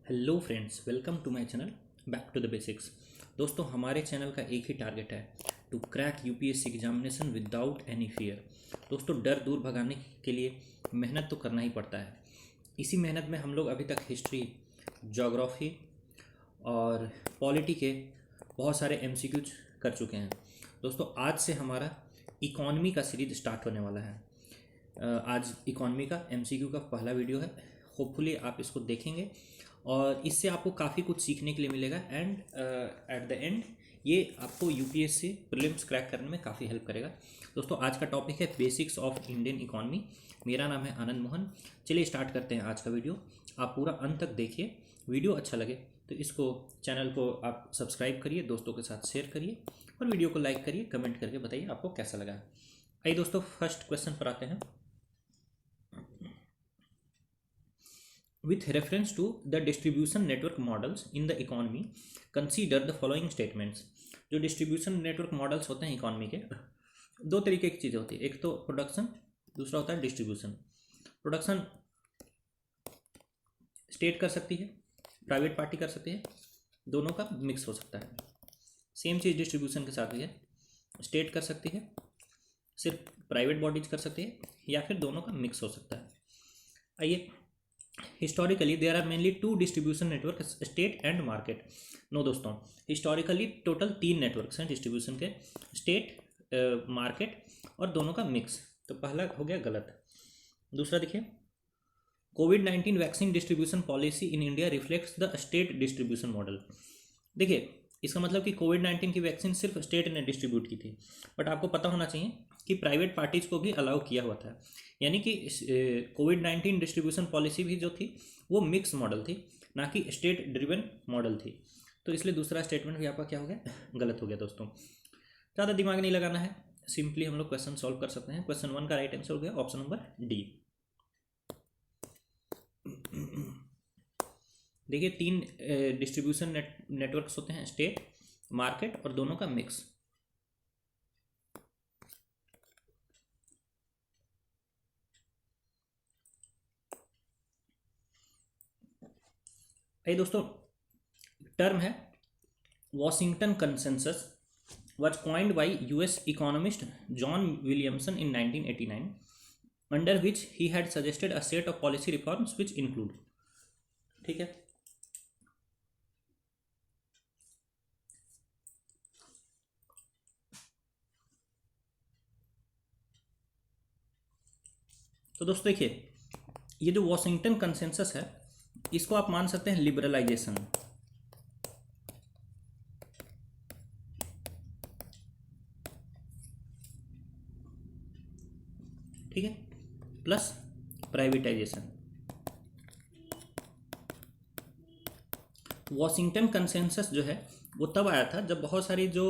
Hello friends, welcome to my channel back to the basics. दोस्तों, हमारे channel का एक ही टारगेट है, to crack UPSC examination without any fear. दोस्तों, डर दूर भगाने के लिए मेहनत तो करना ही पड़ता है। इसी मेहनत में हम लोग अभी तक हिस्ट्री, ज्योग्राफी और पॉलिटी के बहुत सारे एमसीक्यूज कर चुके हैं। दोस्तों, आज से हमारा इकॉनमी का सीरीज स्टार्ट होने वाला है। आज इकॉनमी का एमसीक्यू का पहला वीडियो है। होपफुली आप इसको देखेंगे और इससे आपको काफ़ी कुछ सीखने के लिए मिलेगा एंड एट द एंड ये आपको यूपीएससी प्रीलिम्स क्रैक करने में काफ़ी हेल्प करेगा। दोस्तों, आज का टॉपिक है बेसिक्स ऑफ इंडियन इकॉनमी। मेरा नाम है आनंद मोहन। चलिए स्टार्ट करते हैं आज का वीडियो। आप पूरा अंत तक देखिए। वीडियो अच्छा लगे तो इसको चैनल को आप सब्सक्राइब करिए, दोस्तों के साथ शेयर करिए और वीडियो को लाइक करिए। कमेंट करके बताइए आपको कैसा लगा। आइए दोस्तों, फर्स्ट क्वेश्चन पर आते हैं। With reference to the distribution network models in the economy, consider the following statements। जो डिस्ट्रीब्यूशन नेटवर्क मॉडल्स होते हैं इकॉनमी के, दो तरीके की चीज़ें होती है। एक तो प्रोडक्शन, दूसरा होता है डिस्ट्रीब्यूशन। प्रोडक्शन स्टेट कर सकती है, प्राइवेट पार्टी कर सकती है, दोनों का मिक्स हो सकता है। सेम चीज़ डिस्ट्रीब्यूशन के साथ भी है। स्टेट कर सकती है, सिर्फ प्राइवेट बॉडीज कर सकती है, या फिर दोनों का मिक्स हो सकता है। आइए, historically there are mainly two distribution network, state and market. No दोस्तों, हिस्टोरिकली टोटल 3 नेटवर्क्स हैं डिस्ट्रीब्यूशन के, स्टेट, मार्केट और दोनों का मिक्स। तो पहला हो गया गलत। दूसरा देखिए, कोविड-19 vaccine distribution policy in India reflects the state distribution model. देखिए, इसका मतलब कि कोविड-19 की वैक्सीन सिर्फ स्टेट ने डिस्ट्रीब्यूट की थी, बट आपको पता होना चाहिए कि प्राइवेट पार्टीज को भी अलाउ किया हुआ था। यानी कि कोविड-19 डिस्ट्रीब्यूशन पॉलिसी भी जो थी वो मिक्स मॉडल थी, ना कि स्टेट ड्रिवन मॉडल थी। तो इसलिए दूसरा स्टेटमेंट भी आपका क्या हो गया, गलत हो गया। दोस्तों, ज़्यादा दिमाग नहीं लगाना है, सिंपली हम लोग क्वेश्चन सॉल्व कर सकते हैं। क्वेश्चन 1 का राइट आंसर हो गया ऑप्शन नंबर डी। देखिए, 3 डिस्ट्रीब्यूशन नेटवर्क्स होते हैं, स्टेट, मार्केट और दोनों का मिक्स। ये दोस्तों टर्म है Washington consensus, was coined by US economist John Williamson in 1989, under which he had suggested a set of policy reforms which include, ठीक है। तो दोस्तों देखिए, ये जो वॉशिंगटन कंसेंसस है इसको आप मान सकते हैं लिबरलाइजेशन, ठीक है, प्लस प्राइवेटाइजेशन। वॉशिंगटन कंसेंसस जो है वो तब आया था जब बहुत सारी जो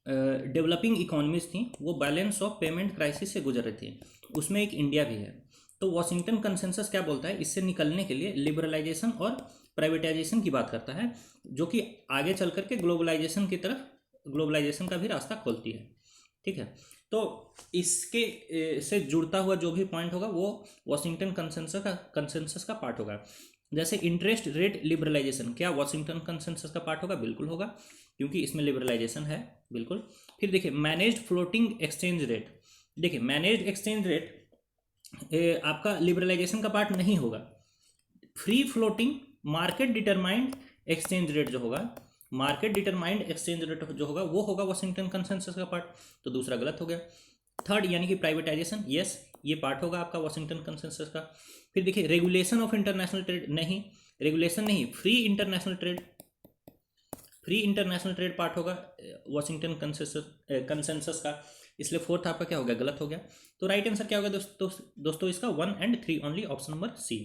डेवलपिंग इकोनॉमीज थी वो बैलेंस ऑफ पेमेंट क्राइसिस से गुजर रही थी, उसमें एक इंडिया भी है। तो वॉशिंगटन कंसेंसस क्या बोलता है, इससे निकलने के लिए लिबरलाइजेशन और प्राइवेटाइजेशन की बात करता है, जो कि आगे चल करके ग्लोबलाइजेशन की तरफ, ग्लोबलाइजेशन का भी रास्ता खोलती है। ठीक है, तो इसके से जुड़ता हुआ जो भी पॉइंट होगा वो वॉशिंगटन कंसेंसस का पार्ट होगा। जैसे इंटरेस्ट रेट लिबरलाइजेशन, क्या वॉशिंगटन कंसेंसस का पार्ट होगा? बिल्कुल होगा, क्योंकि इसमें लिबरलाइजेशन है, बिल्कुल। फिर देखिए, मैनेज्ड फ्लोटिंग एक्सचेंज रेट। देखिए, मैनेज्ड एक्सचेंज रेट आपका लिबरलाइजेशन का पार्ट नहीं होगा। Free floating market determined exchange rate जो होगा, मार्केट डिटरमाइंड एक्सचेंज रेट जो होगा वो होगा वॉशिंगटन कंसेंसस का पार्ट। तो दूसरा गलत हो गया। थर्ड यानी कि प्राइवेटाइजेशन, यस, ये पार्ट होगा आपका वॉशिंगटन कंसेंसस का। फिर देखिए, रेगुलेशन ऑफ इंटरनेशनल ट्रेड, नहीं, रेगुलेशन नहीं, free international trade, free international trade part होगा वॉशिंगटन कंसेंसस का। इसलिए फोर्थ आपका क्या हो गया, गलत हो गया। तो राइट आंसर क्या होगा दोस्तों इसका 1 और 3 ओनली, ऑप्शन नंबर सी।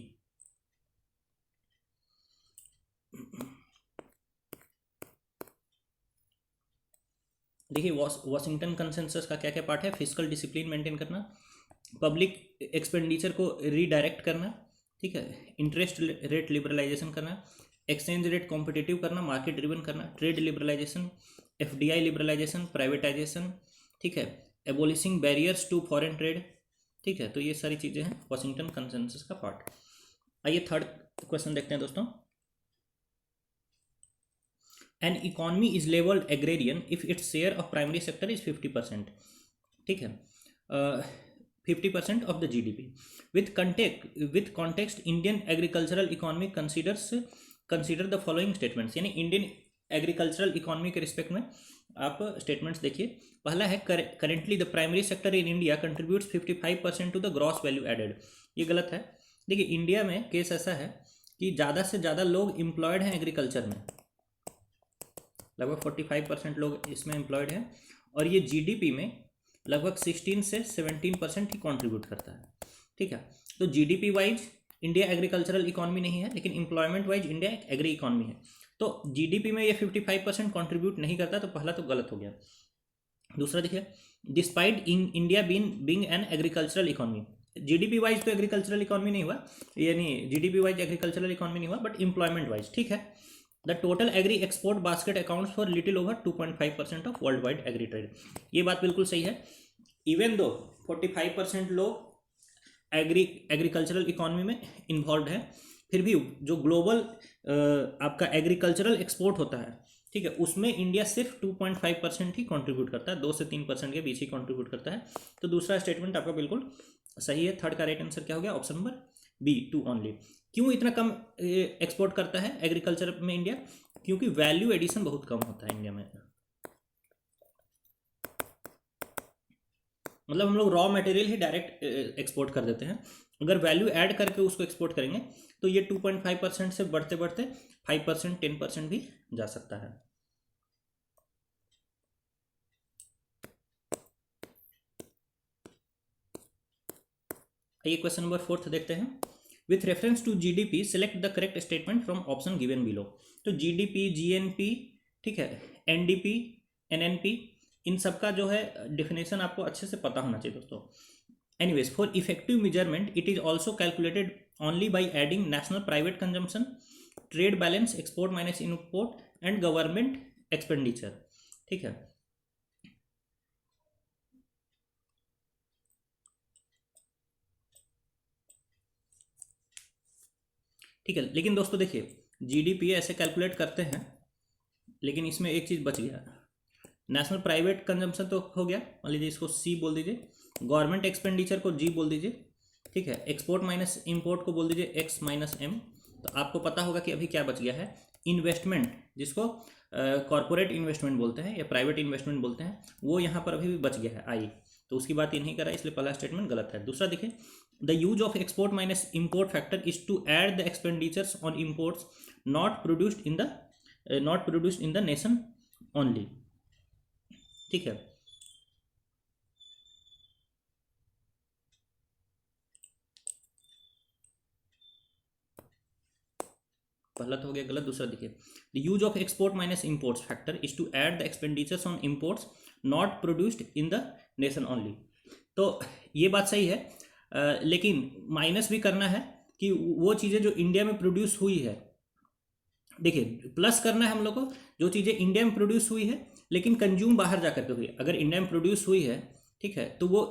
देखिए, वॉशिंगटन कंसेंसस का क्या क्या पार्ट है? फिजिकल डिसिप्लिन मेंटेन करना, पब्लिक एक्सपेंडिचर को रीडायरेक्ट करना, ठीक है, इंटरेस्ट रेट लिबरलाइजेशन करना, एक्सचेंज रेट कॉम्पिटिटिव करना, मार्केट ड्रिवन करना, trade liberalization, FDI liberalization, privatization, ठीक है, abolishing barriers to foreign trade. ठीक है, तो ये सारी चीज़ें हैं वॉशिंगटन कंसेंसस का पार्ट। आइए थर्ड क्वेश्चन देखते हैं दोस्तों। An economy is labelled agrarian if its share of primary sector is 50%, ठीक है, 50% of the GDP। With context Indian agricultural economy consider the following statements, यानी इंडियन एग्रीकल्चरल इकॉनमी के respect में आप स्टेटमेंट्स देखिए। पहला है currently the primary sector in India contributes 55% to the gross value added. ये गलत है। देखिए इंडिया में केस ऐसा है कि ज़्यादा से ज़्यादा लोग एम्प्लॉयड हैं एग्रीकल्चर में, लगभग 45% लोग इसमें एम्प्लॉयड हैं, और ये GDP में लगभग 16 से 17% ही कंट्रीब्यूट करता है, ठीक है। तो GDP wise India agricultural economy नहीं है, लेकिन एम्प्लॉयमेंट वाइज इंडिया एक एग्री इकॉनमी है। तो GDP में ये 55% कंट्रीब्यूट नहीं करता, तो पहला तो गलत हो गया। दूसरा देखिए, despite India being an agricultural economy, GDP wise तो एग्रीकल्चरल इकॉनमी नहीं हुआ, यानी GDP वाइज एग्रीकल्चरल इकॉनमी नहीं हुआ, बट एम्प्लॉयमेंट वाइज ठीक है। The total agri export basket accounts for little over 2.5% of worldwide agri trade. ये बात बिल्कुल सही है। इवन दो 45% लोग एग्रीकल्चरल इकॉनमी में इन्वॉल्व हैं, फिर भी जो ग्लोबल आपका एग्रीकल्चरल एक्सपोर्ट होता है, ठीक है, उसमें इंडिया सिर्फ 2.5% ही कंट्रीब्यूट करता है, 2 से 3% के बीच ही कंट्रीब्यूट करता है। तो दूसरा स्टेटमेंट आपका बिल्कुल सही है। थर्ड का राइट आंसर क्या हो गया? Option number B, 2 only. क्यों इतना कम एक्सपोर्ट करता है एग्रीकल्चर में इंडिया? क्योंकि वैल्यू एडिशन बहुत कम होता है इंडिया में। मतलब हम लोग रॉ मटेरियल ही डायरेक्ट एक्सपोर्ट कर देते हैं, अगर वैल्यू ऐड करके उसको एक्सपोर्ट करेंगे तो ये 2.5% से बढ़ते बढ़ते 5%, 10% भी जा सकता है। आइए क्वेश्चन नंबर 4 देखते हैं। With reference to GDP select the correct statement from option given below. तो GDP, GNP, ठीक है, NDP, NNP, इन सब का जो है डिफिनेशन आपको अच्छे से पता होना चाहिए दोस्तों। Anyways, for effective measurement it is also calculated only by adding national private consumption, trade balance, export minus import and government expenditure, ठीक है। ठीक है, लेकिन दोस्तों देखिए GDP ऐसे कैलकुलेट करते हैं, लेकिन इसमें एक चीज़ बच गया। नेशनल प्राइवेट कंजम्पशन तो हो गया, मान लीजिए इसको C बोल दीजिए, गवर्नमेंट एक्सपेंडिचर को G बोल दीजिए, ठीक है, एक्सपोर्ट माइनस इम्पोर्ट को बोल दीजिए X माइनस M। तो आपको पता होगा कि अभी क्या बच गया है, इन्वेस्टमेंट, जिसको कॉरपोरेट इन्वेस्टमेंट बोलते हैं या प्राइवेट इन्वेस्टमेंट बोलते हैं, वो यहाँ पर अभी भी बच गया है I। तो उसकी बात ये नहीं करा, इसलिए पहला स्टेटमेंट गलत है। दूसरा देखिए, the use of export minus import factor is to add the expenditures on imports not produced in the nation only, ठीक है। पहला तो हो गया गलत। दूसरा देखिए, the use of export minus imports factor is to add the expenditures on imports not produced in the nation only. तो ये बात सही है, लेकिन माइनस भी करना है कि वो चीज़ें जो इंडिया में प्रोड्यूस हुई है, देखिए प्लस करना है हम लोग को जो चीज़ें इंडिया में प्रोड्यूस हुई है लेकिन कंज्यूम बाहर जा करके हुई है। अगर इंडिया में प्रोड्यूस हुई है, ठीक है, तो वो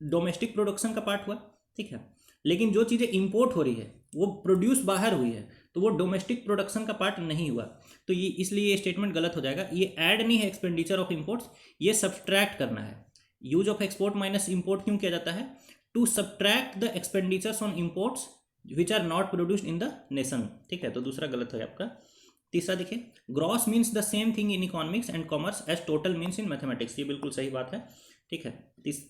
डोमेस्टिक प्रोडक्शन का पार्ट हुआ, ठीक है। लेकिन जो चीज़ें इंपोर्ट हो रही है वो प्रोड्यूस बाहर हुई है, तो वो डोमेस्टिक प्रोडक्शन का पार्ट नहीं हुआ। तो ये इसलिए ये स्टेटमेंट गलत हो जाएगा। ये ऐड नहीं है एक्सपेंडिचर ऑफ इंपोर्ट्स, ये सब्सट्रैक्ट करना है। Use of export minus import क्यों किया जाता है? To subtract the expenditures on imports which are not produced in the nation, ठीक है। तो दूसरा गलत है आपका। तीसरा देखिए, gross means the same thing in economics and commerce as total means in mathematics. ये बिल्कुल सही बात है, ठीक है।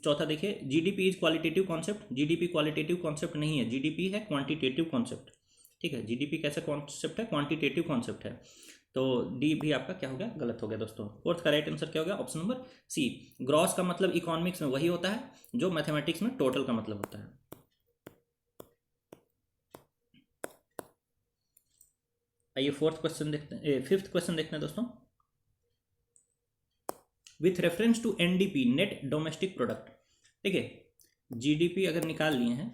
चौथा देखिए, GDP is qualitative concept. GDP qualitative concept नहीं है, GDP है क्वांटिटेटिव कॉन्सेप्ट, ठीक है। GDP कैसा कॉन्सेप्ट है? क्वांटिटेटिव कॉन्सेप्ट है। तो D भी आपका क्या हो गया? गलत हो गया दोस्तों। फोर्थ का राइट आंसर क्या हो गया? Option number C। ग्रॉस का मतलब इकोनॉमिक्स में वही होता है जो मैथमेटिक्स में टोटल का मतलब होता है। आइए फोर्थ क्वेश्चन देखते हैं, फिफ्थ क्वेश्चन देखते हैं दोस्तों। With reference to NDP, net domestic product, देखिए GDP अगर निकाल लिए हैं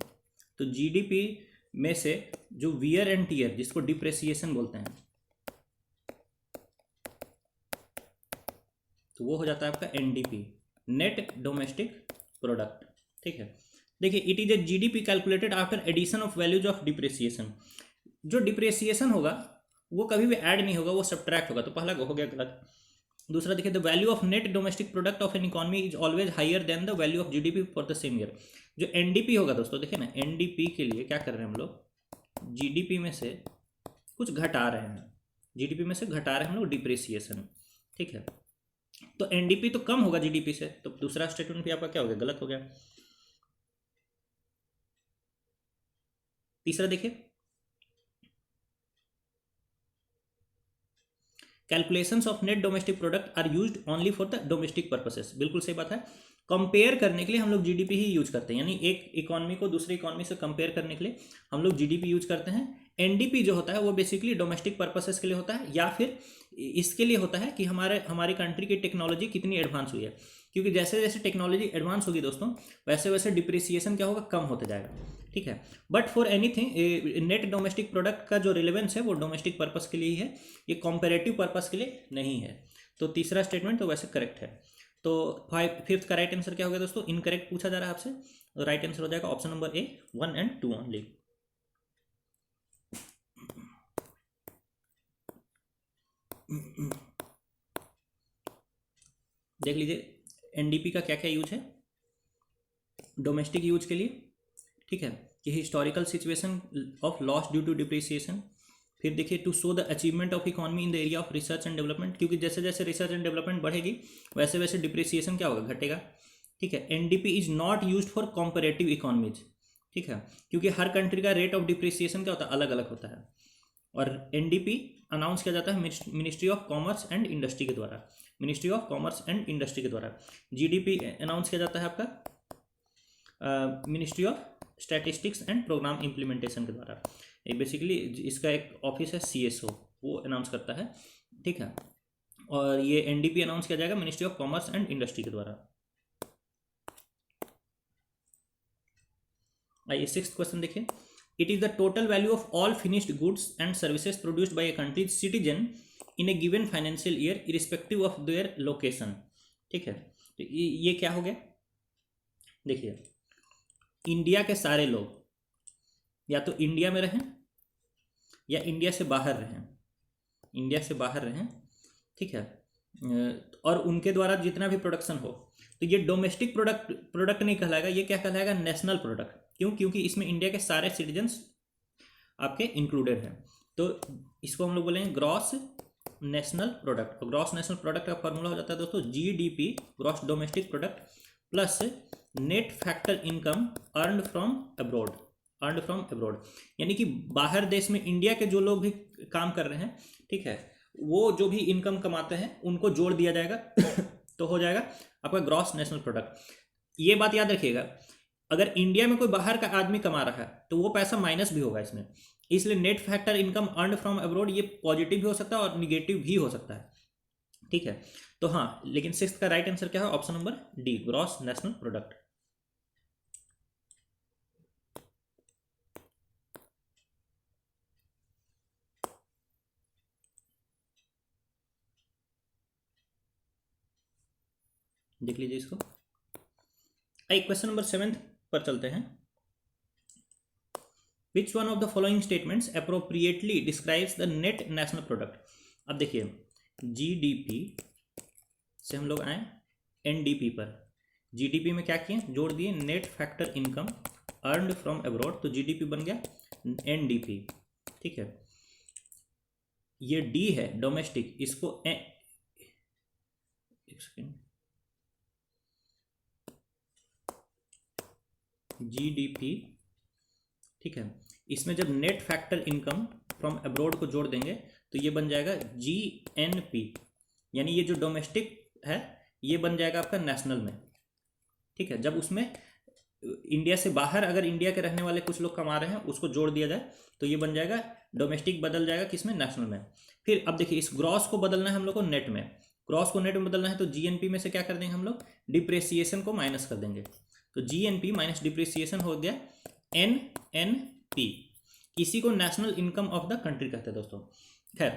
तो GDP में से जो वियर एंड टीयर, जिसको डिप्रेसिएशन बोलते हैं, तो वो हो जाता है आपका NDP, नेट डोमेस्टिक प्रोडक्ट, ठीक है। देखिए, it is a GDP calculated after addition of values of depreciation. जो डिप्रेसिएशन होगा वो कभी भी ऐड नहीं होगा, वो सब्ट्रैक्ट होगा, तो पहला हो गया गलत। दूसरा देखिए, the value of net domestic product of an economy is always higher than the value of GDP for the same year. जो एनडीपी होगा दोस्तों, देखिए ना, एनडीपी के लिए क्या कर रहे हैं हम लोग, जीडीपी में से कुछ घटा रहे हैं, जीडीपी में से घटा रहे हैं हम लोग डिप्रिसिएशन, ठीक है। तो एनडीपी तो कम होगा जीडीपी से, तो दूसरा स्टेटमेंट भी आपका क्या हो गया, गलत हो गया। तीसरा देखिए, calculations of net domestic product are used only for the domestic purposes, बिल्कुल सही बात है। कंपेयर करने के लिए हम लोग जीडीपी ही यूज करते हैं, यानी एक इकोनॉमी को दूसरी इकोनॉमी से कंपेयर करने के लिए हम लोग जीडीपी यूज करते हैं। एनडीपी जो होता है वो बेसिकली डोमेस्टिक पर्पसेस के लिए होता है, या फिर इसके लिए होता है कि हमारी कंट्री की टेक्नोलॉजी कितनी एडवांस हुई है, क्योंकि जैसे जैसे टेक्नोलॉजी एडवांस होगी दोस्तों, वैसे वैसे डिप्रिसिएशन क्या होगा, कम होता जाएगा, ठीक है। But for anything net domestic product का जो रिलेवेंस है वो डोमेस्टिक पर्पस के लिए ही है, ये कॉम्पेरेटिव पर्पस के लिए नहीं है। तो तीसरा स्टेटमेंट तो वैसे करेक्ट है। तो फिफ्थ का राइट आंसर क्या हो गया दोस्तों, इनकरेक्ट पूछा जा रहा है आपसे, तो राइट आंसर हो जाएगा option number A 1 and 2 only. देख लीजिए एनडीपी का क्या क्या यूज है डोमेस्टिक यूज के लिए, ठीक है, कि historical situation of loss due to depreciation. फिर देखिए, to show the achievement of economy in the area of research and development, क्योंकि जैसे जैसे रिसर्च एंड डेवलपमेंट बढ़ेगी वैसे वैसे डिप्रिसिएशन क्या होगा, घटेगा, ठीक है। NDP is not used for comparative economies, ठीक है, क्योंकि हर कंट्री का रेट ऑफ डिप्रिसिएशन क्या होता है, अलग अलग होता है। और एनडीपी अनाउंस किया जाता है ministry of commerce and industry के द्वारा, ministry of commerce and industry के द्वारा। जीडीपी अनाउंस किया जाता है आपका ministry of statistics and programme implementation के द्वारा। बेसिकली इसका एक ऑफिस है सीएसओ, वो अनाउंस करता है, ठीक है। और ये एनडीपी अनाउंस किया जाएगा ministry of commerce and industry के द्वारा। आइए सिक्स्थ क्वेश्चन देखिए, it is the total value of all finished goods and services produced by a countries citizen in A given financial year irrespective of their location, ठीक है। तो ये क्या हो गया, देखिए इंडिया के सारे लोग या तो इंडिया में रहें या इंडिया से बाहर रहें, इंडिया से बाहर रहें, ठीक है, और उनके द्वारा जितना भी प्रोडक्शन हो, तो ये डोमेस्टिक प्रोडक्ट नहीं कहलाएगा, ये क्या कहलाएगा, नेशनल प्रोडक्ट। क्यों, क्योंकि इसमें इंडिया के सारे सिटीजन्स आपके इंक्लूडेड हैं। तो इसको हम लोग बोलेंगे ग्रॉस नेशनल प्रोडक्ट। और ग्रॉस नेशनल प्रोडक्ट का फॉर्मूला हो जाता है दोस्तों GDP, gross domestic product, plus net factor income earned from abroad, earned from abroad, यानी कि बाहर देश में इंडिया के जो लोग भी काम कर रहे हैं, ठीक है, वो जो भी इनकम कमाते हैं उनको जोड़ दिया जाएगा तो हो जाएगा आपका ग्रॉस नेशनल प्रोडक्ट। ये बात याद रखिएगा, अगर इंडिया में कोई बाहर का आदमी कमा रहा है तो वो पैसा माइनस भी होगा इसमें, इसलिए net factor income earned from abroad ये पॉजिटिव भी हो सकता है और निगेटिव भी हो सकता है, ठीक है। तो हाँ, लेकिन सिक्स्थ का राइट आंसर क्या है, option number D, gross national product. देख लीजिए इसको। आइए क्वेश्चन नंबर 7 पर चलते हैं। Which one of the following statements appropriately describes the net national product. अब देखिए जीडीपी से हम लोग आए एनडीपी पर, जीडीपी में क्या किए, जोड़ दिए net factor income earned from abroad, तो जीडीपी बन गया एनडीपी, ठीक है। ये डी है डोमेस्टिक, इसको एक सेकेंड, जीडीपी, ठीक है, इसमें जब net factor income from abroad को जोड़ देंगे तो ये बन जाएगा जीएनपी, यानी ये जो डोमेस्टिक है ये बन जाएगा आपका नेशनल में, ठीक है। जब उसमें इंडिया से बाहर अगर इंडिया के रहने वाले कुछ लोग कमा रहे हैं उसको जोड़ दिया जाए तो ये बन जाएगा डोमेस्टिक, बदल जाएगा किसमें, नेशनल में। फिर अब देखिए इस ग्रॉस को बदलना है हम लोग को नेट में, ग्रॉस को नेट में बदलना है तो जीएनपी में से क्या कर देंगे हम लोग, डिप्रेसिएशन को माइनस कर देंगे, तो जीएनपी माइनस डिप्रिसिएशन हो गया एनएनपी। इसी को national income of the country कहते हैं दोस्तों। खैर,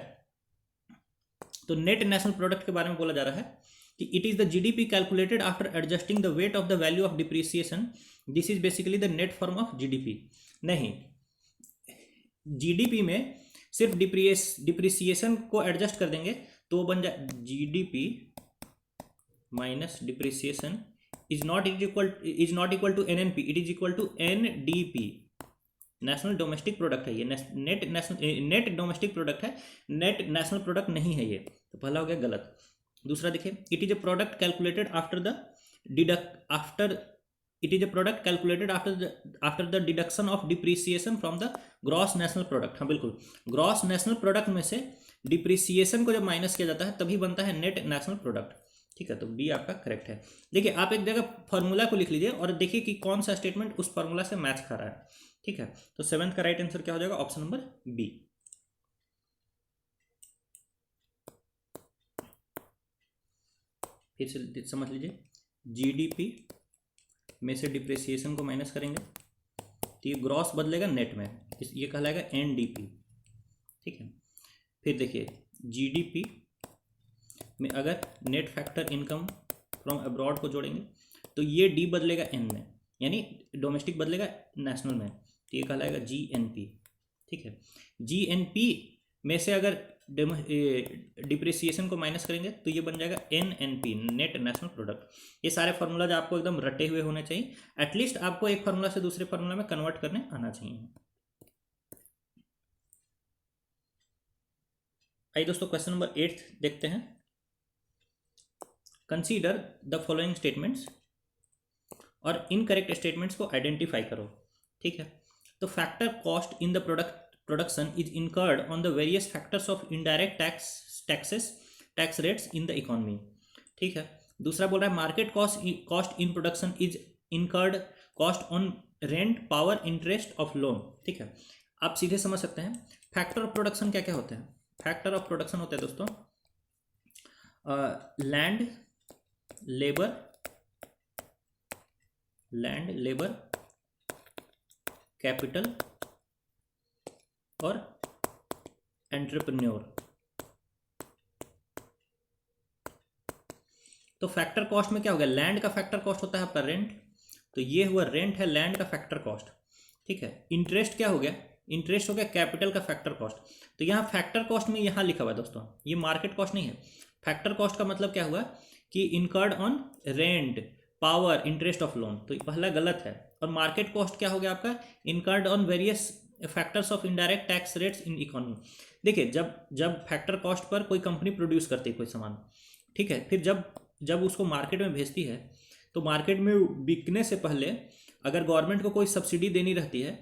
तो नेट नेशनल प्रोडक्ट के बारे में बोला जा रहा है कि it is the GDP calculated after adjusting the weight of the value of depreciation, this is basically the net form of GDP. नहीं, जीडीपी में सिर्फ डिप्रिसिएशन को एडजस्ट कर देंगे तो वो बन जाए GDP minus depreciation is not equal to NNP, it is equal to NDP, national domestic product है ये, नेट डोमेस्टिक प्रोडक्ट है, नेट नेशनल प्रोडक्ट नहीं है ये, तो पहला हो गया गलत। दूसरा देखिए, it is A product calculated after the deduction of depreciation from the gross national product. हाँ बिल्कुल, ग्रॉस नेशनल प्रोडक्ट में से डिप्रिसिएशन को जब माइनस किया जाता है तभी बनता है नेट नेशनल प्रोडक्ट। ठीक है, तो बी आपका करेक्ट है। देखिए आप एक जगह फॉर्मूला को लिख लीजिए और देखिए कि कौन सा स्टेटमेंट उस फॉर्मूला से मैच खा रहा है। ठीक है, तो 7th का राइट आंसर क्या हो जाएगा, ऑप्शन नंबर बी। फिर से समझ लीजिए, जीडीपी में से डिप्रिसिएशन को माइनस करेंगे तो ये ग्रॉस बदलेगा नेट में, ये कहलाएगा एनडीपी। ठीक है, फिर देखिए जीडीपी में अगर net factor income from abroad को जोड़ेंगे तो ये डी बदलेगा एन में, यानी डोमेस्टिक बदलेगा नेशनल में, तो ये कहलाएगा जीएनपी। ठीक है, जीएनपी में से अगर डिप्रिसिएशन को माइनस करेंगे तो ये बन जाएगा एनएनपी, नेट नेशनल प्रोडक्ट। ये सारे फार्मूलाज आपको एकदम रटे हुए होने चाहिए, एटलीस्ट आपको एक फार्मूला से दूसरे फार्मूला में कन्वर्ट करने आना चाहिए। आइए दोस्तों क्वेश्चन नंबर 8 देखते हैं। कंसीडर द फॉलोइंग स्टेटमेंट्स और इनकरेक्ट स्टेटमेंट्स को आइडेंटिफाई करो। ठीक है, तो factor cost in the production is incurred on the various factors of indirect tax rates in the economy. ठीक है, दूसरा बोल रहा है market cost in production is incurred cost on rent, power, interest of loan. ठीक है, आप सीधे समझ सकते हैं फैक्टर ऑफ प्रोडक्शन क्या क्या होते हैं। फैक्टर ऑफ प्रोडक्शन होते हैं दोस्तों लैंड, लेबर, कैपिटल और एंटरप्रेन्योर। तो फैक्टर कॉस्ट में क्या हो गया, लैंड का फैक्टर कॉस्ट होता है आपका रेंट, तो ये हुआ रेंट है लैंड का फैक्टर कॉस्ट। ठीक है, इंटरेस्ट क्या हो गया, इंटरेस्ट हो गया कैपिटल का फैक्टर कॉस्ट। तो यहाँ फैक्टर कॉस्ट में यहाँ लिखा हुआ है दोस्तों, ये मार्केट कॉस्ट नहीं है। फैक्टर कॉस्ट का मतलब क्या हुआ कि incurred on rent, power, interest of loan, तो पहला गलत है। और मार्केट कॉस्ट क्या हो गया आपका, incurred on various factors of indirect tax rates in economy. देखिए जब फैक्टर कॉस्ट पर कोई कंपनी प्रोड्यूस करती है कोई सामान, ठीक है, फिर जब उसको मार्केट में भेजती है तो मार्केट में बिकने से पहले अगर गवर्नमेंट को कोई सब्सिडी देनी रहती है,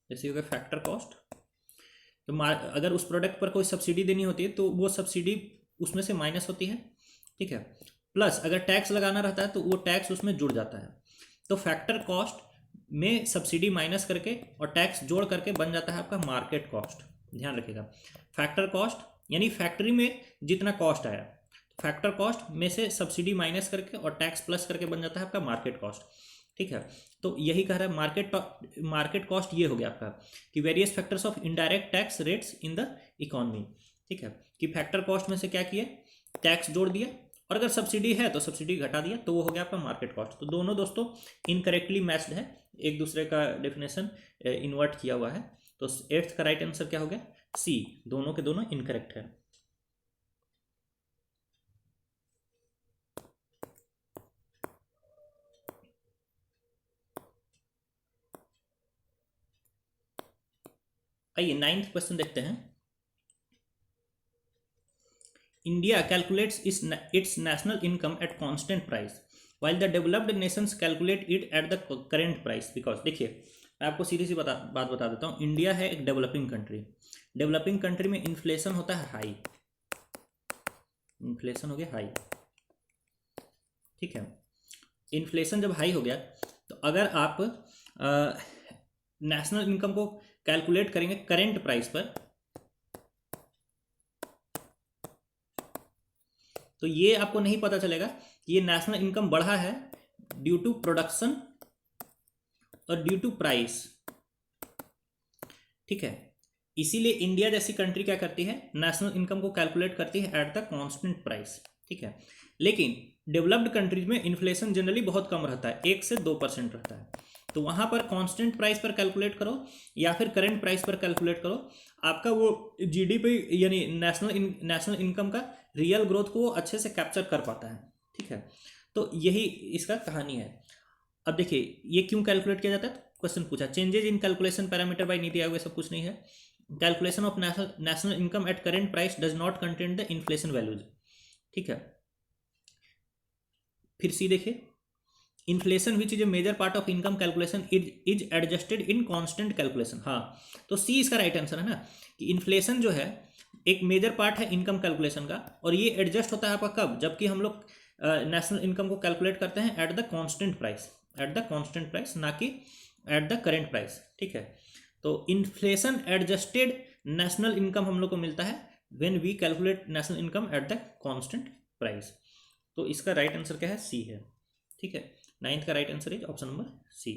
जैसे हो गया फैक्टर कॉस्ट, तो अगर उस प्रोडक्ट पर कोई सब्सिडी देनी होती है तो वो सब्सिडी उसमें से माइनस होती है। ठीक है, प्लस अगर टैक्स लगाना रहता है तो वो टैक्स उसमें जुड़ जाता है। तो फैक्टर कॉस्ट में सब्सिडी माइनस करके और टैक्स जोड़ करके बन जाता है आपका मार्केट कॉस्ट। ध्यान रखिएगा, फैक्टर कॉस्ट यानी फैक्ट्री में जितना कॉस्ट आया, फैक्टर कॉस्ट में से सब्सिडी माइनस करके और टैक्स प्लस करके बन जाता है आपका मार्केट कॉस्ट। ठीक है, तो यही कह रहा है मार्केट कॉस्ट ये हो गया आपका कि various factors of indirect tax rates in the economy. ठीक है, कि फैक्टर कॉस्ट में से क्या किए, टैक्स जोड़ दिया, और अगर सब्सिडी है तो सब्सिडी घटा दिया, तो वो हो गया आपका मार्केट कॉस्ट। तो दोनों दोस्तों इनकरेक्टली मैच्ड है, एक दूसरे का डेफिनेशन इन्वर्ट किया हुआ है। तो 8th का राइट आंसर क्या हो गया, सी, दोनों के दोनों इनकरेक्ट है। आइए 9th क्वेश्चन देखते हैं। India calculates it's national income at constant price while the developed nations calculate it at the current price because देखिए मैं आपको सीधी सी बात बता देता हूँ। इंडिया है एक डेवलपिंग कंट्री, डेवलपिंग कंट्री में इन्फ्लेशन होता है हाई, इन्फ्लेशन हो गया हाई। ठीक है, इन्फ्लेशन जब हाई हो गया तो अगर आप नेशनल इनकम को कैलकुलेट करेंगे करेंट प्राइस पर, तो ये आपको नहीं पता चलेगा कि ये नेशनल इनकम बढ़ा है ड्यू टू प्रोडक्शन और ड्यू टू प्राइस। ठीक है, इसीलिए इंडिया जैसी कंट्री क्या करती है, नेशनल इनकम को कैलकुलेट करती है एट द कांस्टेंट प्राइस। ठीक है, लेकिन डेवलप्ड कंट्रीज में इन्फ्लेशन जनरली बहुत कम रहता है, 1 से 2% रहता है। तो वहाँ पर कांस्टेंट प्राइस पर कैलकुलेट करो या फिर करंट प्राइस पर कैलकुलेट करो, आपका वो जीडीपी यानी नेशनल इनकम का रियल ग्रोथ को वो अच्छे से कैप्चर कर पाता है। ठीक है, तो यही इसका कहानी है। अब देखिए ये क्यों कैलकुलेट किया जाता है, क्वेश्चन पूछा changes in calculation parameter by NITI Aayog, सब कुछ नहीं है। Calculation of national income at current price does not contain the inflation values. ठीक है, फिर सी देखिए, inflation which is a major part of income calculation is adjusted in constant calculation. हाँ, तो सी इसका राइट आंसर है ना, कि इन्फ्लेशन जो है एक मेजर पार्ट है इनकम कैलकुलेशन का, और ये एडजस्ट होता है आपका कब, जबकि हम लोग नेशनल इनकम को कैलकुलेट करते हैं एट द कांस्टेंट प्राइस, ना कि एट द करेंट प्राइस। ठीक है, तो इन्फ्लेशन एडजस्टेड नेशनल इनकम हम लोग को मिलता है when we calculate national income at the constant price. तो इसका राइट आंसर क्या है, सी है। ठीक है, 9th का right answer is option number C.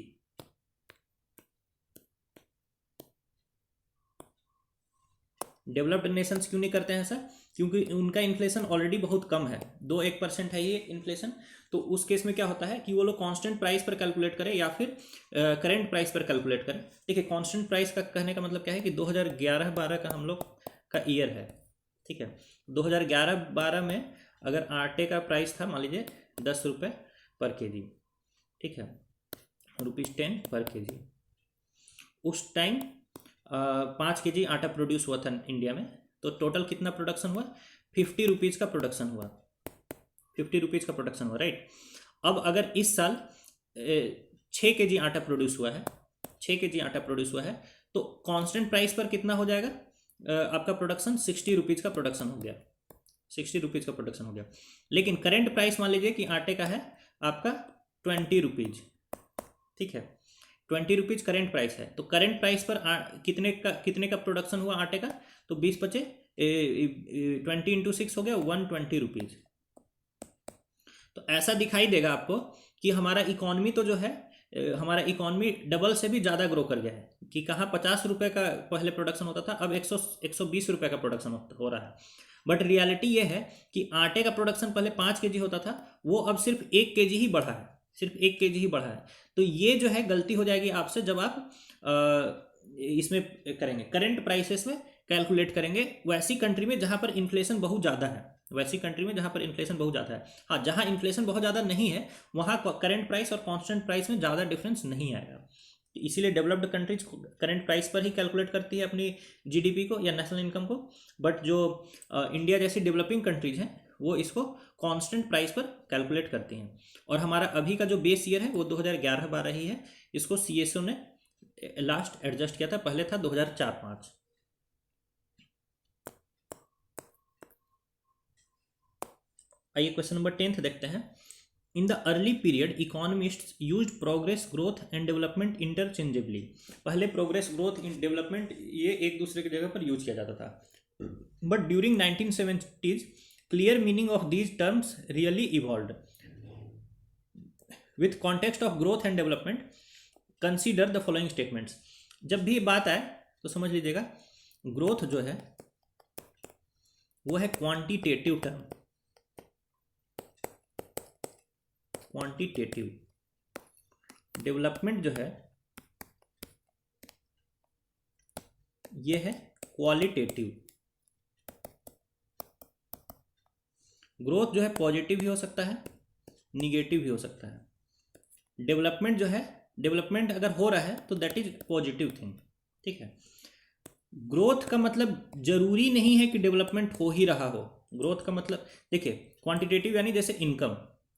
Developed nations क्यों नहीं करते हैं ऐसा, क्योंकि उनका इन्फ्लेशन ऑलरेडी बहुत कम है, 2-1% है ये इन्फ्लेशन। तो उस केस में क्या होता है कि वो लोग कांस्टेंट प्राइस पर कैलकुलेट करें या फिर करेंट प्राइस पर कैलकुलेट करें। देखिए कांस्टेंट प्राइस का कहने का मतलब क्या है कि 2011-12 का हम लोग का ईयर है। ठीक है, 2011-12 में अगर आटे का प्राइस था मान लीजिए 10 रुपये पर केजी, ठीक है, ₹10 पर केजी, उस टाइम 5 केजी आटा प्रोड्यूस हुआ था इंडिया में, तो टोटल कितना प्रोडक्शन हुआ, 50 रुपीज़ का प्रोडक्शन हुआ, 50 रुपीज़ का प्रोडक्शन हुआ, राइट। अब अगर इस साल 6 केजी आटा प्रोड्यूस हुआ है, 6 केजी आटा प्रोड्यूस हुआ है, तो कांस्टेंट प्राइस पर कितना हो जाएगा आपका प्रोडक्शन, 60 रुपीज़ का प्रोडक्शन हो गया, 60 रुपीज़ का प्रोडक्शन हो गया। लेकिन करेंट प्राइस मान लीजिए कि आटे का है आपका 20 रुपीज़, ठीक है, 20 रुपीज़ करेंट प्राइस है। तो करेंट प्राइस पर कितने का प्रोडक्शन हुआ आटे का, तो 20 बचे 20 × 6 हो गया 120 रुपीज़। तो ऐसा दिखाई देगा आपको कि हमारा इकॉनमी तो जो है हमारा इकॉनमी डबल से भी ज़्यादा ग्रो कर गया है, कि कहाँ 50 रुपये का पहले प्रोडक्शन होता था, अब 120 रुपये का प्रोडक्शन हो रहा है। बट रियलिटी ये है कि आटे का प्रोडक्शन पहले 5 केजी होता था, वो अब सिर्फ 1 केजी ही बढ़ा है, सिर्फ 1 केजी ही बढ़ा है। तो ये जो है गलती हो जाएगी आपसे जब आप इसमें करेंगे, करेंट प्राइसेस में कैलकुलेट करेंगे वैसी कंट्री में जहाँ पर इन्फ्लेशन बहुत ज़्यादा है, वैसी कंट्री में जहाँ पर इन्फ्लेशन बहुत ज़्यादा है। हाँ, जहाँ इन्फ्लेशन बहुत ज़्यादा नहीं है वहाँ करेंट प्राइस और कांस्टेंट प्राइस में ज़्यादा डिफरेंस नहीं आएगा। इसीलिए डेवलप्ड कंट्रीज करंट प्राइस पर ही कैलकुलेट करती है अपनी जीडीपी को या नेशनल इनकम को, बट जो इंडिया जैसी डेवलपिंग कंट्रीज हैं वो इसको कांस्टेंट प्राइस पर कैलकुलेट करती हैं। और हमारा अभी का जो बेस ईयर है वो 2011-12 ही है, इसको सीएसओ ने लास्ट एडजस्ट किया था, पहले था 2004-05। आइए क्वेश्चन नंबर 10 देखते हैं। In the early period economists used progress, growth and development interchangeably. पहले प्रोग्रेस, ग्रोथ, डेवलपमेंट ये एक दूसरे की जगह पर यूज किया जाता था, but during 1970s clear meaning of these terms really evolved with context of growth and development. Consider the following statements. जब भी बात आए तो समझ लीजिएगा, ग्रोथ जो है वो है क्वांटिटेटिव टर्म, क्वांटिटेटिव। डेवलपमेंट जो है ये है क्वालिटेटिव। ग्रोथ जो है पॉजिटिव भी हो सकता है, निगेटिव भी हो सकता है। डेवलपमेंट जो है, डेवलपमेंट अगर हो रहा है तो दैट इज पॉजिटिव थिंग, ठीक है। ग्रोथ का मतलब जरूरी नहीं है कि डेवलपमेंट हो ही रहा हो। ग्रोथ का मतलब देखिए, क्वांटिटेटिव यानी जैसे इनकम,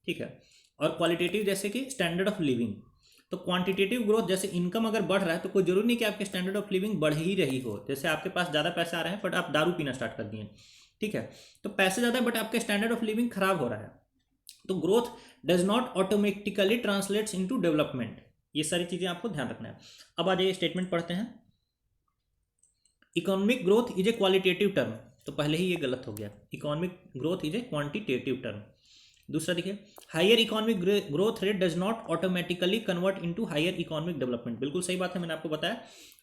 ठीक है, और क्वालिटेटिव जैसे कि स्टैंडर्ड ऑफ लिविंग। तो क्वांटिटेटिव ग्रोथ जैसे इनकम अगर बढ़ रहा है तो कोई जरूरी नहीं कि आपके स्टैंडर्ड ऑफ लिविंग बढ़ ही रही हो। जैसे आपके पास ज़्यादा पैसे आ रहे हैं बट आप दारू पीना स्टार्ट कर दिए, ठीक है, तो पैसे ज़्यादा बट आपके स्टैंडर्ड ऑफ लिविंग खराब हो रहा है। तो growth does not automatically translates into development. ये सारी चीज़ें आपको ध्यान रखना है। अब आज ये स्टेटमेंट पढ़ते हैं। Economic growth is a qualitative term, तो पहले ही ये गलत हो गया, economic growth is a quantitative term. दूसरा देखिए, higher economic growth rate does not automatically convert into higher economic development. बिल्कुल सही बात है, मैंने आपको बताया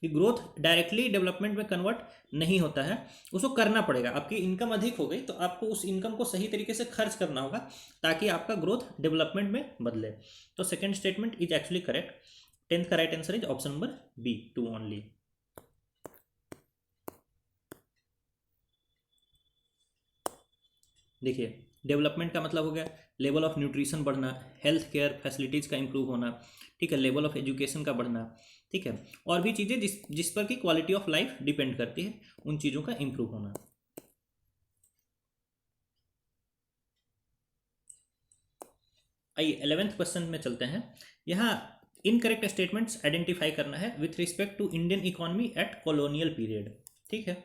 कि ग्रोथ डायरेक्टली डेवलपमेंट में कन्वर्ट नहीं होता है, उसको करना पड़ेगा। आपकी इनकम अधिक हो गई तो आपको उस इनकम को सही तरीके से खर्च करना होगा ताकि आपका ग्रोथ डेवलपमेंट में बदले। तो second statement is actually correct. 10th का right answer is option number B, 2 only. देखिए, डेवलपमेंट का मतलब हो गया लेवल ऑफ न्यूट्रिशन बढ़ना, हेल्थ केयर फैसिलिटीज़ का इंप्रूव होना, ठीक है, लेवल ऑफ एजुकेशन का बढ़ना, ठीक है, और भी चीज़ें जिस पर की क्वालिटी ऑफ लाइफ डिपेंड करती है, उन चीज़ों का इंप्रूव होना। आइए 11th क्वेश्चन में चलते हैं। यहाँ इनकरेक्ट स्टेटमेंट्स आइडेंटिफाई करना है with respect to Indian economy at colonial period, ठीक है।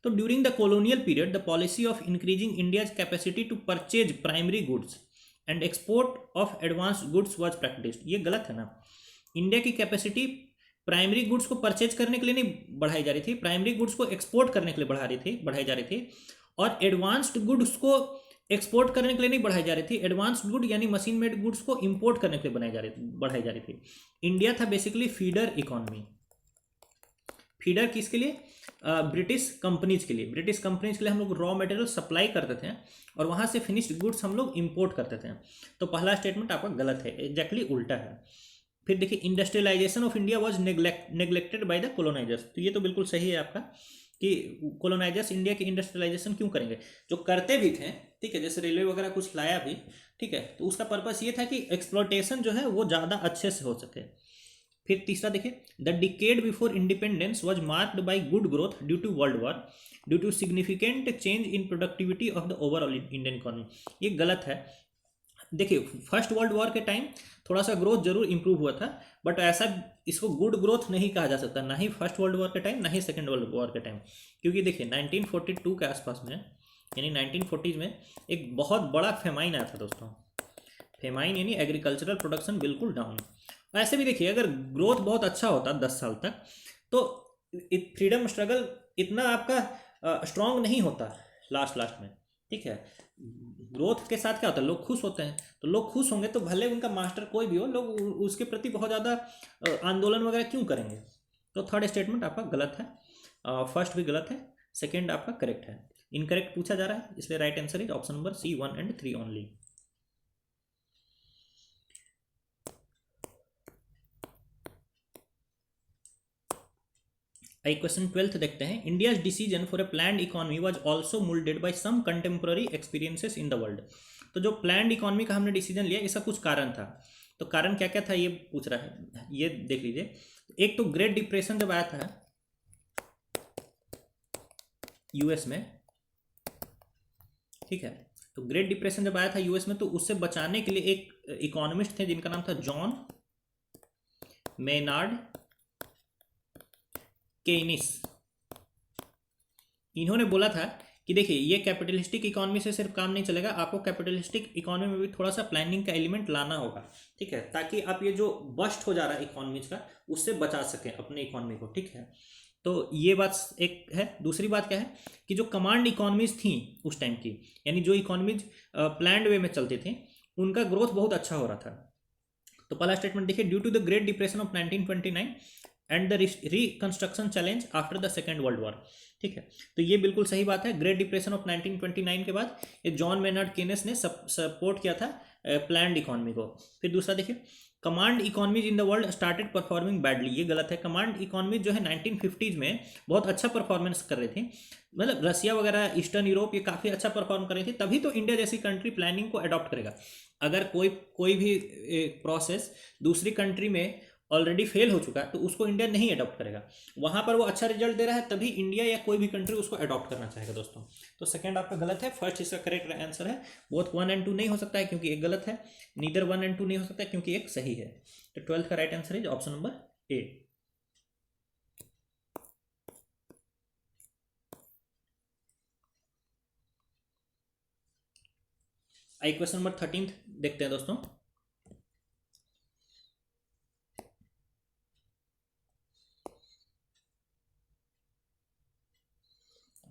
तो during the colonial period the policy of increasing India's capacity to purchase primary goods and export of advanced goods was practised. ये गलत है ना। India की कैपेसिटी प्राइमरी गुड्स को purchase करने के लिए नहीं बढ़ाई जा रही थी, प्राइमरी गुड्स को एक्सपोर्ट करने के लिए बढ़ाई जा रही थी, और एडवांस्ड गुड्स को एक्सपोर्ट करने के लिए नहीं बढ़ाई जा रही थी। एडवांस्ड गुड यानी मशीन मेड गुड्स को इंपोर्ट करने के लिए बढ़ाई जा रही थी। इंडिया था बेसिकली फीडर इकोनॉमी। फीडर किसके लिए? ब्रिटिश कंपनीज के लिए। ब्रिटिश कंपनीज के लिए हम लोग रॉ मटेरियल सप्लाई करते थे और वहां से फिनिश्ड गुड्स हम लोग इंपोर्ट करते थे। तो पहला स्टेटमेंट आपका गलत है, एग्जैक्टली उल्टा है। फिर देखिए, industrialisation of India was neglected by the colonisers. तो ये तो बिल्कुल सही है आपका कि कोलोनाइजर्स इंडिया की इंडस्ट्रियलाइजेशन क्यों करेंगे, जो करते भी थे, ठीक है, जैसे रेलवे वगैरह कुछ लाया भी, ठीक है, तो उसका पर्पस ये था कि एक्सप्लोटेशन जो है वो ज़्यादा अच्छे से हो सके। फिर तीसरा देखिए, the decade before independence was marked by good growth due to world war due to significant change in productivity of the overall Indian economy. ये गलत है। देखिए, फर्स्ट वर्ल्ड वॉर के टाइम थोड़ा सा ग्रोथ जरूर इंप्रूव हुआ था, बट ऐसा इसको गुड ग्रोथ नहीं कहा जा सकता, ना ही फर्स्ट वर्ल्ड वॉर के टाइम ना ही सेकेंड वर्ल्ड वॉर के टाइम। क्योंकि देखिए 1942 के आसपास में, यानी 1940s में एक बहुत बड़ा फेमाइन आया था दोस्तों। फेमाइन यानी एग्रीकल्चरल प्रोडक्शन बिल्कुल डाउन। ऐसे भी देखिए, अगर ग्रोथ बहुत अच्छा होता 10 साल तक, तो फ्रीडम स्ट्रगल इतना आपका स्ट्रांग नहीं होता लास्ट में, ठीक है। ग्रोथ के साथ क्या होता है, लोग खुश होते हैं, तो लोग खुश होंगे तो भले उनका मास्टर कोई भी हो, लोग उसके प्रति बहुत ज़्यादा आंदोलन वगैरह क्यों करेंगे। तो थर्ड स्टेटमेंट आपका गलत है, फर्स्ट भी गलत है, सेकेंड आपका करेक्ट है। इनकरेक्ट पूछा जा रहा है, इसलिए right answer is option number C, 1 and 3 only. आई क्वेश्चन 12th देखते हैं। India's decision for a planned economy was also moulded by some contemporary experiences in the world. तो जो प्लान्ड इकोनॉमी का हमने डिसीजन लिया, इसका कुछ कारण था। तो कारण क्या क्या था ये पूछ रहा है, ये देख लीजिए। एक तो ग्रेट डिप्रेशन जब आया था यूएस में, ठीक है, तो ग्रेट डिप्रेशन जब आया था यूएस में, तो उससे बचाने के लिए एक इकोनॉमिस्ट थे जिनका नाम था जॉन मेनार्ड केनिस। इन्होंने बोला था कि देखिए, ये कैपिटलिस्टिक इकोनॉमी से सिर्फ काम नहीं चलेगा, आपको कैपिटलिस्टिक इकोनॉमी में भी थोड़ा सा प्लानिंग का एलिमेंट लाना होगा, ठीक है, ताकि आप ये जो बस्ट हो जा रहा है इकोनॉमीज का, उससे बचा सकें अपने इकोनॉमी को, ठीक है। तो ये बात एक है। दूसरी बात क्या है कि जो कमांड इकोनॉमीज थी उस टाइम की, यानी जो इकोनॉमीज प्लान्ड वे में चलती थी, उनका ग्रोथ बहुत अच्छा हो रहा था। तो पहला स्टेटमेंट देखिए, due to the great depression of 1929 and the reconstruction challenge after the second world war, ठीक है, तो ये बिल्कुल सही बात है। ग्रेट डिप्रेशन ऑफ 1929 के बाद ये जॉन मेनार्ड केनेस ने सपोर्ट किया था प्लान्ड इकोनॉमी को। फिर दूसरा देखिए, command economies in the world started performing badly. ये गलत है। कमांड इकोनॉमीज जो है 1950s में बहुत अच्छा परफॉर्मेंस कर रही थी, मतलब रसिया वगैरह, ईस्टर्न यूरोप, ये काफ़ी अच्छा परफॉर्म कर रही थी। तभी तो इंडिया जैसी कंट्री प्लानिंग को अडॉप्ट करेगा। अगर कोई भी प्रोसेस दूसरी कंट्री में ऑलरेडी फेल हो चुका है तो उसको इंडिया नहीं अडॉप्ट करेगा। वहां पर वो अच्छा रिजल्ट दे रहा है, तभी इंडिया या कोई भी कंट्री उसको अडॉप्ट करना चाहेगा दोस्तों। तो सेकंड आपका गलत है, फर्स्ट इसका करेक्ट आंसर है। बोथ 1 and 2 नहीं हो सकता है क्योंकि एक गलत है, नीदर 1 and 2 नहीं हो सकता है क्योंकि एक सही है। तो 12th का राइट आंसर है ऑप्शन नंबर ए। आई क्वेश्चन नंबर 13 देखते हैं दोस्तों।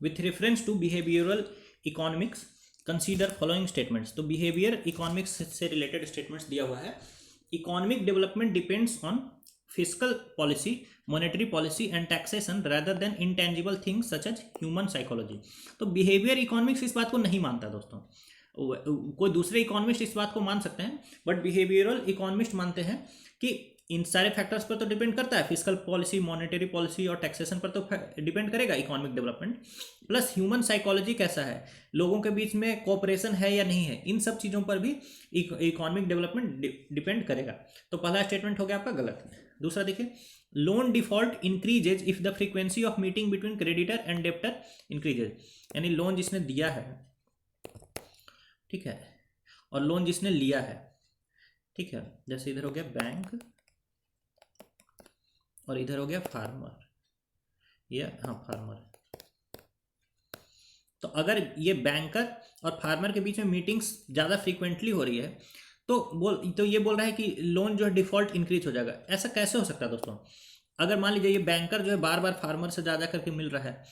With reference to behavioural economics consider following statements. तो बिहेवियर इकोनॉमिक्स से रिलेटेड स्टेटमेंट्स दिया हुआ है। Economic development depends on fiscal policy, monetary policy and taxation rather than intangible things such as human psychology। तो behaviour economics इस बात को नहीं मानता दोस्तों। कोई दूसरे इकोनॉमिस्ट इस बात को मान सकते हैं, बट बिहेवियरल इकोनॉमिस्ट मानते हैं कि इन सारे फैक्टर्स पर तो डिपेंड करता है, फिजिकल पॉलिसी, मॉनेटरी पॉलिसी और टैक्सेशन पर तो डिपेंड करेगा economic development. Plus human psychology कैसा है, लोगों के बीच में कोऑपरेशन है या नहीं है, इन सब चीज़ों पर भी इकोनॉमिक डेवलपमेंट डिपेंड करेगा। तो पहला स्टेटमेंट हो गया आपका गलत। दूसरा देखिए, loan default increases if the frequency of meeting between creditor and debtor increases, यानी लोन जिसने दिया है, ठीक है, और लोन जिसने लिया है, ठीक है, जैसे इधर हो गया बैंक और इधर हो गया फार्मर, या हाँ फार्मर। तो अगर ये बैंकर और फार्मर के बीच में मीटिंग्स ज़्यादा फ्रीक्वेंटली हो रही है तो ये बोल रहा है कि लोन जो है डिफॉल्ट इंक्रीज हो जाएगा। ऐसा कैसे हो सकता है दोस्तों? अगर मान लीजिए ये बैंकर जो है बार बार फार्मर से ज़्यादा करके मिल रहा है,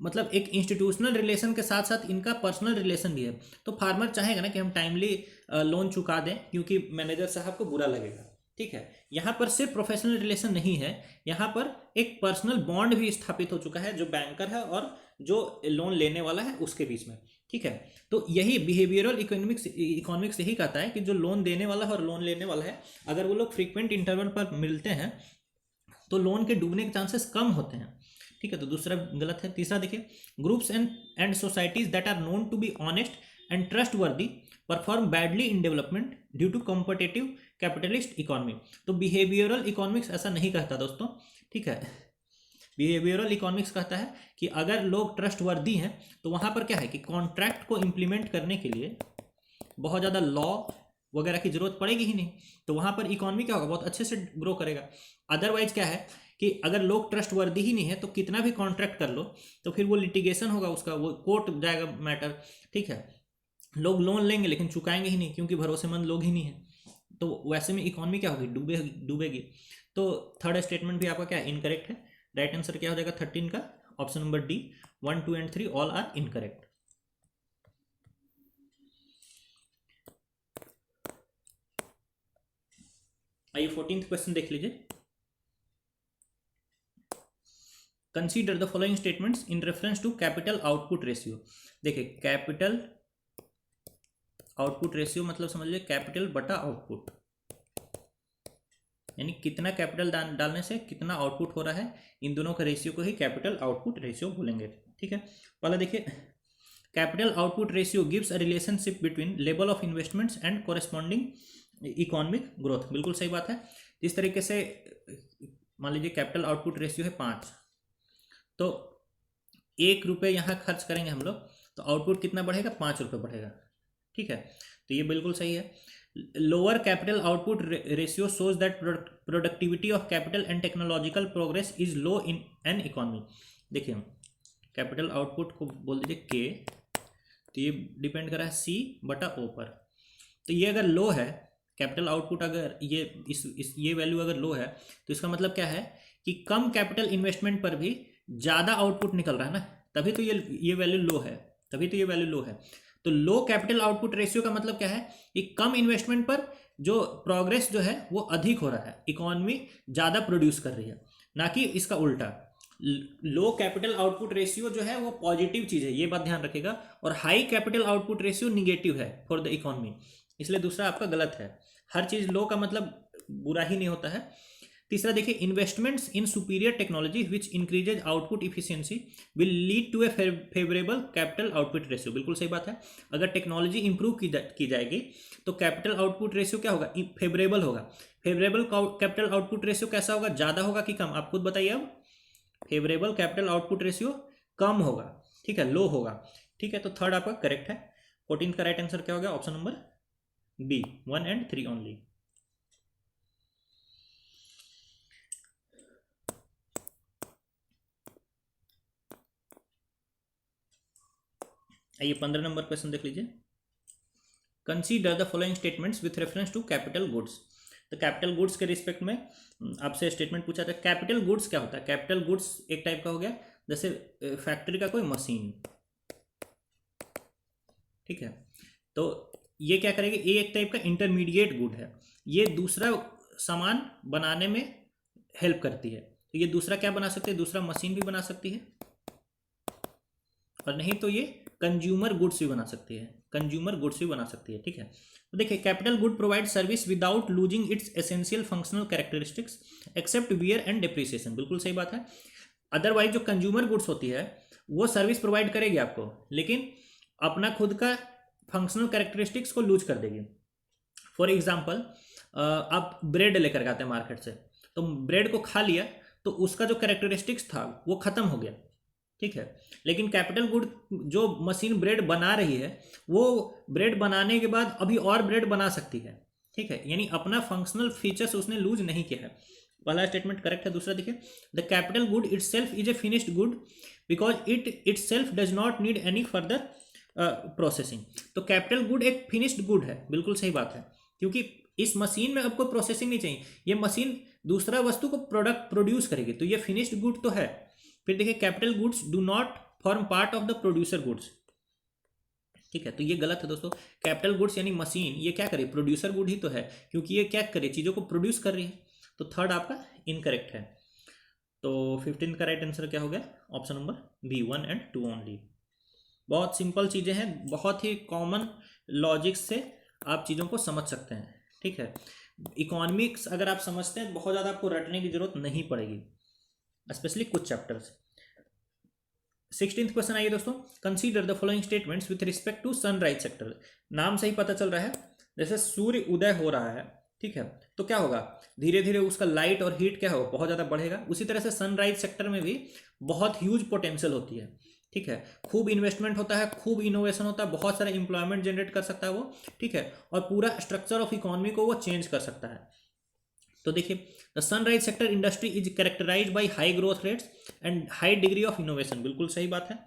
मतलब एक इंस्टीट्यूशनल रिलेशन के साथ साथ इनका पर्सनल रिलेशन भी है, तो फार्मर चाहेगा ना कि हम टाइमली लोन चुका दें, क्योंकि मैनेजर साहब को बुरा लगेगा। ठीक है, यहाँ पर सिर्फ प्रोफेशनल रिलेशन नहीं है, यहाँ पर एक पर्सनल बॉन्ड भी स्थापित हो चुका है जो बैंकर है और जो लोन लेने वाला है उसके बीच में। ठीक है, तो यही बिहेवियरल इकोनॉमिक्स यही कहता है कि जो लोन देने वाला है और लोन लेने वाला है, अगर वो लोग फ्रीक्वेंट इंटरवल पर मिलते हैं तो लोन के डूबने के चांसेस कम होते हैं। ठीक है, तो दूसरा गलत है। तीसरा देखिए, groups and societies that are known to be honest and trustworthy perform badly in development due to competitive capitalist economy. तो बिहेवियरल इकोनॉमिक्स ऐसा नहीं कहता दोस्तों। ठीक है, बिहेवियरल इकोनॉमिक्स कहता है कि अगर लोग ट्रस्ट वर्दी हैं तो वहाँ पर क्या है कि कॉन्ट्रैक्ट को इम्प्लीमेंट करने के लिए बहुत ज़्यादा लॉ वगैरह की जरूरत पड़ेगी ही नहीं, तो वहाँ पर इकोनॉमी क्या होगा, बहुत अच्छे से ग्रो करेगा। अदरवाइज क्या है कि अगर लोग ट्रस्ट वर्दी ही नहीं है तो कितना भी कॉन्ट्रैक्ट कर लो तो फिर वो लिटिगेशन होगा, उसका वो कोर्ट जाएगा मैटर। ठीक है, लोग लोन लेंगे लेकिन चुकाएंगे ही नहीं क्योंकि भरोसेमंद लोग ही नहीं है, तो वैसे में इकोनॉमी क्या होगी, डूबेगी। तो थर्ड स्टेटमेंट भी आपका क्या है, इनकरेक्ट है। राइट आंसर क्या हो जाएगा 13 का, option number D. 1, 2 and 3 all are incorrect. आइए 14th क्वेश्चन देख लीजिए। Consider the following statements in reference to capital output ratio. देखिए, कैपिटल आउटपुट रेशियो मतलब समझ लीजिए कैपिटल बटा आउटपुट, यानी कितना कैपिटल डालने से कितना आउटपुट हो रहा है, इन दोनों का रेशियो को ही कैपिटल आउटपुट रेशियो बोलेंगे। ठीक है, पहला देखिए, capital output ratio gives a relationship between level of investments and corresponding economic growth. बिल्कुल सही बात है। इस तरीके से मान लीजिए कैपिटल आउटपुट रेशियो है 5, तो 1 रुपये यहाँ खर्च करेंगे हम लोग तो आउटपुट कितना बढ़ेगा, 5 रुपये बढ़ेगा। ठीक है, तो ये बिल्कुल सही है। Lower capital output ratio shows that productivity of capital and technological progress is low in an economy. देखिए, कैपिटल आउटपुट को बोल दीजिए के, तो ये डिपेंड कर रहा है सी बटा ओ पर। तो ये अगर लो है, कैपिटल आउटपुट अगर ये वैल्यू अगर लो है तो इसका मतलब क्या है कि कम कैपिटल इन्वेस्टमेंट पर भी ज़्यादा आउटपुट निकल रहा है ना, तभी तो ये वैल्यू लो है, तभी तो ये वैल्यू लो है। तो लो कैपिटल आउटपुट रेशियो का मतलब क्या है कि कम इन्वेस्टमेंट पर जो प्रोग्रेस जो है वो अधिक हो रहा है, इकोनॉमी ज़्यादा प्रोड्यूस कर रही है, ना कि इसका उल्टा। लो कैपिटल आउटपुट रेशियो जो है वो पॉजिटिव चीज़ है, ये बात ध्यान रखेगा, और high capital output ratio negative है फॉर द इकोनॉमी, इसलिए दूसरा आपका गलत है। हर चीज़ लो का मतलब बुरा ही नहीं होता है। तीसरा देखिए, investments in superior technology which increases output efficiency will lead to a favourable capital output ratio. बिल्कुल सही बात है। अगर टेक्नोलॉजी इंप्रूव की जाएगी तो कैपिटल आउटपुट रेशियो क्या होगा, फेवरेबल होगा। फेवरेबल कैपिटल आउटपुट रेशियो कैसा होगा, ज़्यादा होगा कि कम, आप खुद बताइए। अब फेवरेबल कैपिटल आउटपुट रेशियो कम होगा, ठीक है, लो होगा। ठीक है, तो थर्ड आपका करेक्ट है। 14 का राइट आंसर क्या हो गया, option number B, 1 and 3 only. आइए 15 नंबर क्वेश्चन देख लीजिए। Consider the following statements with reference to capital goods. तो कैपिटल गुड्स के रिस्पेक्ट में आपसे स्टेटमेंट पूछा था। कैपिटल गुड्स क्या होता है? कैपिटल गुड्स एक टाइप का हो गया जैसे फैक्ट्री का कोई मशीन, ठीक है, तो ये क्या करेगी, ये एक टाइप का इंटरमीडिएट गुड है, ये दूसरा सामान बनाने में हेल्प करती है। तो ये दूसरा क्या बना सकती है, दूसरा मशीन भी बना सकती है और नहीं तो ये कंज्यूमर गुड्स भी बना सकती है, कंज्यूमर गुड्स भी बना सकती है, ठीक है। तो देखिए capital good provide service without losing its essential functional characteristics except wear and depreciation, बिल्कुल सही बात है। अदरवाइज जो कंज्यूमर गुड्स होती है वो सर्विस प्रोवाइड करेगी आपको, लेकिन अपना खुद का फंक्शनल कैरेक्टरिस्टिक्स को लूज कर देगी। फॉर एग्जाम्पल आप ब्रेड लेकर आते हैं मार्केट से, तो ब्रेड को खा लिया तो उसका जो कैरेक्टरिस्टिक्स था वो खत्म हो गया, ठीक है। लेकिन कैपिटल गुड जो मशीन ब्रेड बना रही है वो ब्रेड बनाने के बाद अभी और ब्रेड बना सकती है, ठीक है, यानी अपना फंक्शनल फीचर्स उसने लूज नहीं किया है। पहला स्टेटमेंट करेक्ट है। दूसरा देखिए the capital good it self is a finished good because it self does not need any further processing. तो कैपिटल गुड एक फिनिश्ड गुड है, बिल्कुल सही बात है, क्योंकि इस मशीन में आपको प्रोसेसिंग नहीं चाहिए, ये मशीन दूसरा वस्तु को प्रोडक्ट प्रोड्यूस करेगी, तो ये फिनिश्ड गुड तो है। फिर देखिए capital goods do not form part of the producer goods, ठीक है, तो ये गलत है दोस्तों। कैपिटल गुड्स यानी मशीन ये क्या करे, प्रोड्यूसर गुड ही तो है, क्योंकि ये क्या करे, चीज़ों को प्रोड्यूस कर रही है। तो थर्ड आपका इनकरेक्ट है। तो 15 का राइट आंसर क्या हो गया, ऑप्शन नंबर बी, 1 और 2 ओनली। बहुत सिंपल चीज़ें हैं, बहुत ही कॉमन लॉजिक्स से आप चीज़ों को समझ सकते हैं, ठीक है। इकोनॉमिक्स अगर आप समझते हैं बहुत ज़्यादा आपको रटने की जरूरत नहीं पड़ेगी, स्पेशली कुछ चैप्टर्स। 16th क्वेश्चन आइए दोस्तों, consider the following statements with respect to sunrise sector. नाम से ही पता चल रहा है जैसे सूर्य उदय हो रहा है, ठीक है, तो क्या होगा, धीरे धीरे उसका लाइट और हीट क्या होगा, बहुत ज़्यादा बढ़ेगा। उसी तरह से सनराइज सेक्टर में भी बहुत ह्यूज पोटेंशियल होती है, ठीक है, खूब इन्वेस्टमेंट होता है, खूब इनोवेशन होता है, बहुत सारा एम्प्लॉयमेंट जनरेट कर सकता है वो, ठीक है, और पूरा स्ट्रक्चर ऑफ इकोनॉमी को वो चेंज कर सकता है। तो देखिए the sunrise sector industry is characterize by high growth rates and high degree of innovation, बिल्कुल सही बात है।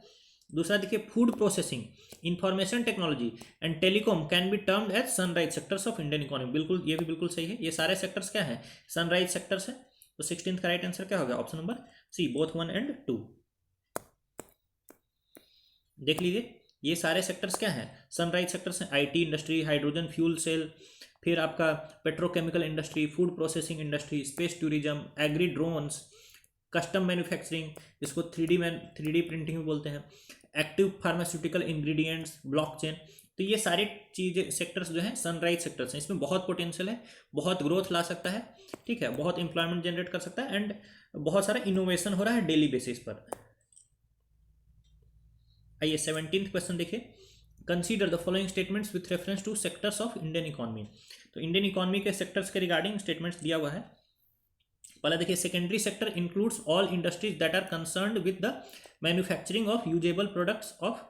दूसरा देखिए food processing, information technology and telecom can be termed as sunrise sectors of Indian economy, बिल्कुल ये भी बिल्कुल सही है, ये सारे सेक्टर्स क्या है, सनराइज सेक्टर्स है। तो 16th का राइट आंसर क्या होगा, ऑप्शन नंबर सी, बोथ 1 और 2। देख लीजिए ये सारे सेक्टर्स क्या हैं, सनराइज सेक्टर्स हैं, IT industry, hydrogen fuel cell, फिर आपका petrochemical industry, food processing industry, space tourism, agri drones, custom manufacturing जिसको 3D प्रिंटिंग भी बोलते हैं, एक्टिव फार्मास्यूटिकल इंग्रेडिएंट्स, ब्लॉकचेन। तो ये सारे चीज़ें सेक्टर्स जो हैं सनराइज सेक्टर्स हैं, इसमें बहुत पोटेंशियल है, बहुत ग्रोथ ला सकता है, ठीक है, बहुत एम्प्लॉयमेंट जनरेट कर सकता है एंड बहुत सारा इनोवेशन हो रहा है डेली बेसिस पर। आइए 17th क्वेश्चन देखिए, consider the following statements with reference to sectors of Indian economy. तो इंडियन इकोनॉमी के सेक्टर्स के रिगार्डिंग स्टेटमेंट्स दिया हुआ है। पहला देखिए secondary sector includes all industries that are concerned with the manufacturing of usable products of